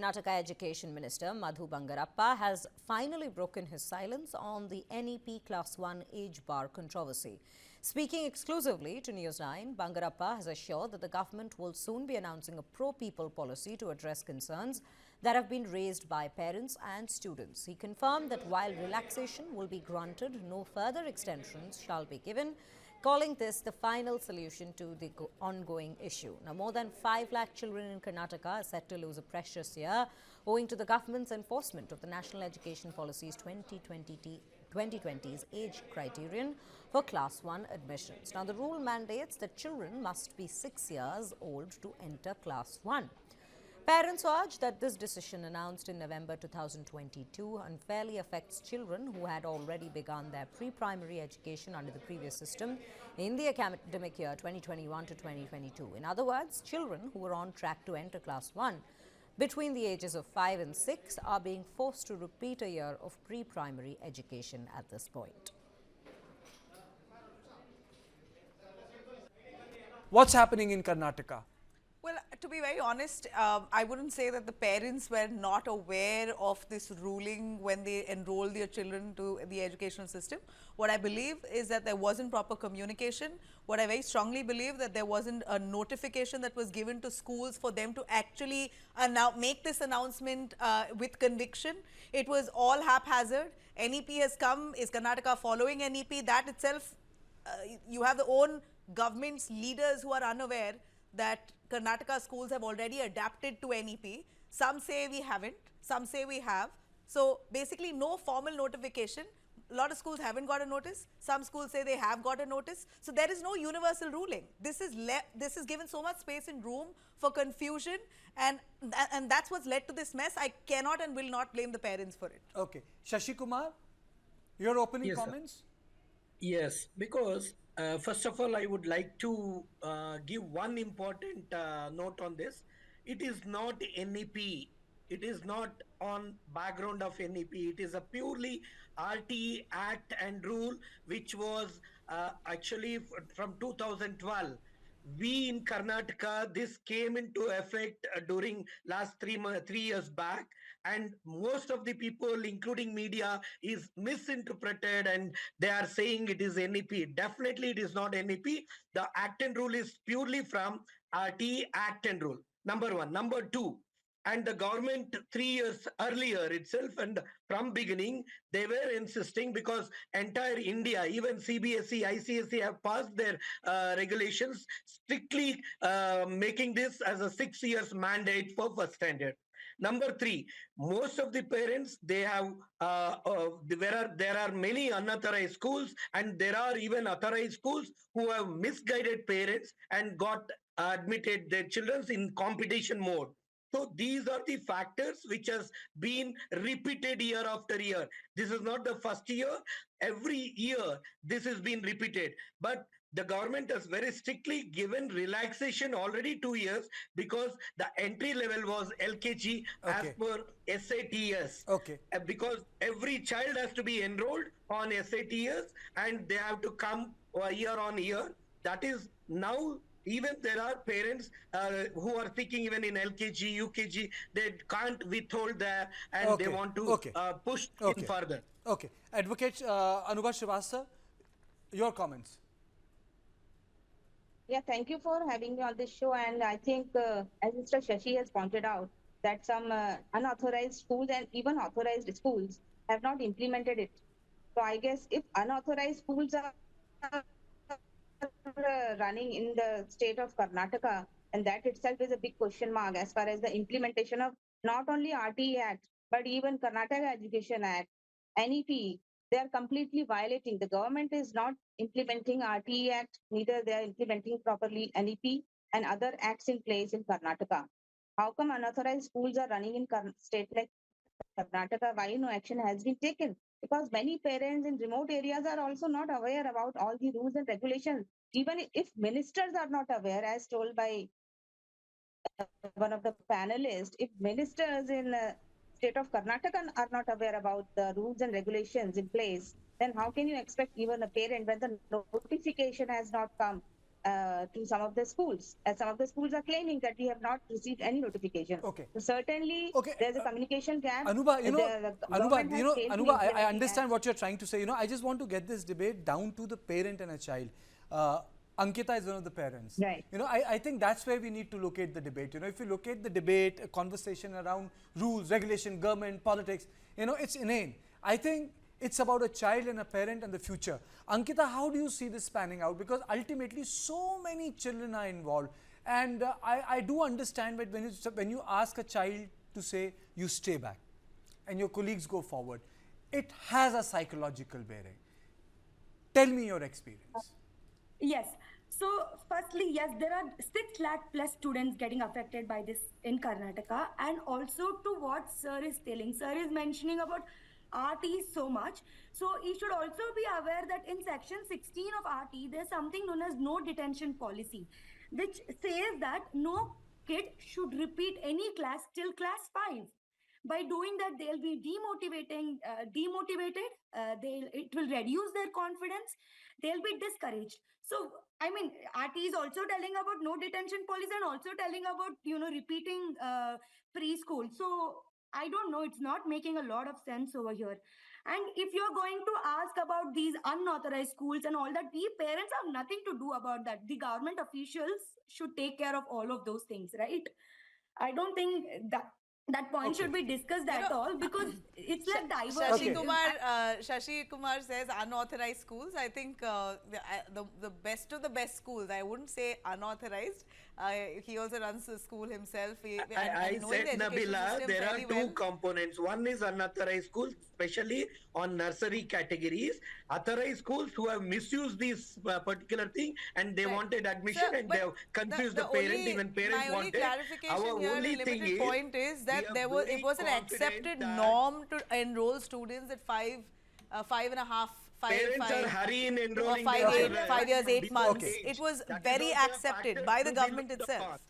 Karnataka Education Minister Madhu Bangarappa has finally broken his silence on the NEP Class 1 age bar controversy. Speaking exclusively to News9, Bangarappa has assured that the government will soon be announcing a pro-people policy to address concerns that have been raised by parents and students. He confirmed that while relaxation will be granted, no further extensions shall be given, calling this the final solution to the ongoing issue. Now, more than 5 lakh children in Karnataka are set to lose a precious year owing to the government's enforcement of the National Education Policy's 2020's age criterion for Class 1 admissions. Now, the rule mandates that children must be 6 years old to enter Class 1. Parents urge that this decision, announced in November 2022, unfairly affects children who had already begun their pre-primary education under the previous system in the academic year 2021 to 2022. In other words, children who were on track to enter Class 1 between the ages of 5 and 6 are being forced to repeat a year of pre-primary education at this point. What's happening in Karnataka? Well, to be very honest, I wouldn't say that the parents were not aware of this ruling when they enrolled their children to the educational system. What I believe is that there wasn't proper communication. What I very strongly believe that there wasn't a notification that was given to schools for them to actually make this announcement with conviction. It was all haphazard. NEP has come. Is Karnataka following NEP? That itself, you have the own government's leaders who are unaware that Karnataka schools have already adapted to NEP. Some say we haven't, some say we have. So basically no formal notification. A lot of schools haven't got a notice. Some schools say they have got a notice. So there is no universal ruling. This is given so much space and room for confusion, and that's what's led to this mess. I cannot and will not blame the parents for it. Okay. Shashi Kumar, your opening comments? Sir. Yes, because first of all, I would like to give one important note on this. It is not NEP. It is not on background of NEP. It is a purely RTE Act and rule, which was actually from 2012. We in Karnataka, this came into effect during last 3 years back, and most of the people, including media, is misinterpreted, and they are saying it is NEP. Definitely it is not NEP. The Act and rule is purely from RT Act and rule. Number one. Number two, and the government 3 years earlier itself, and from beginning, they were insisting, because entire India, even CBSE, ICSE have passed their regulations, strictly making this as a 6 years mandate for first standard. Number three, most of the parents, they have there are many unauthorized schools, and there are even authorized schools who have misguided parents and got admitted their children in competition mode. So these are the factors which has been repeated year after year. This is not the first year. Every year this has been repeated. But the government has very strictly given relaxation already 2 years, because the entry level was LKG as per SATS. Okay. Because every child has to be enrolled on SATS, and they have to come year on year. That is now. Even there are parents who are thinking even in LKG, UKG, they can't withhold that, and they want to push in further. Okay. Advocate Anubha Srivastava, your comments. Yeah, thank you for having me on this show. And I think, as Mr. Shashi has pointed out, that some unauthorized schools and even authorized schools have not implemented it. So I guess if unauthorized schools are running in the state of Karnataka, and that itself is a big question mark as far as the implementation of not only RTE Act, but even Karnataka Education Act, NEP, they are completely violating. The government is not implementing RTE Act, neither they are implementing properly NEP and other acts in place in Karnataka. How come unauthorized schools are running in state like Karnataka? Why no action has been taken? Because many parents in remote areas are also not aware about all the rules and regulations. Even if ministers are not aware, as told by one of the panelists, if ministers in state of Karnataka are not aware about the rules and regulations in place, then how can you expect even a parent when the notification has not come? to some of the schools, as some of the schools are claiming that we have not received any notification. Okay. So certainly, Okay. there's a communication gap. Anuba, Anuba, I implementing understand what you're trying to say. I just want to get this debate down to the parent and a child. Ankita is one of the parents. Right. I think that's where we need to locate the debate. If you locate the debate, a conversation around rules, regulation, government, politics, it's inane. I think it's about a child and a parent and the future. Ankita, how do you see this panning out? Because ultimately, so many children are involved. And I do understand that when you ask a child to say, you stay back, and your colleagues go forward, it has a psychological bearing. Tell me your experience. Yes. So, firstly, yes, there are 6 lakh plus students getting affected by this in Karnataka. And also to what Sir is telling, Sir is mentioning about RT so much. So, he should also be aware that in section 16 of RT, there's something known as no detention policy, which says that no kid should repeat any class till class 5. By doing that, they'll be demotivated. It will reduce their confidence. They'll be discouraged. So, I mean, RT is also telling about no detention policy and also telling about, repeating preschool. So, I don't know. It's not making a lot of sense over here. And if you're going to ask about these unauthorized schools and all that, we parents have nothing to do about that. The government officials should take care of all of those things, right? I don't think that point should be discussed at all, because it's like diversion. Shashi Kumar says unauthorized schools. I think the best of the best schools, I wouldn't say unauthorized. He also runs the school himself. I said, Nabila, there are two components. One is unauthorized schools, especially on nursery categories. Authorized schools who have misused this particular thing and they wanted admission, sir, and they have confused the parent. Even parents wanted. Our only limited point is that it was an accepted norm to enroll students at 5.5. Parents are hurrying in enrolling 5 years, 8 months. Okay. It was very accepted by the government itself.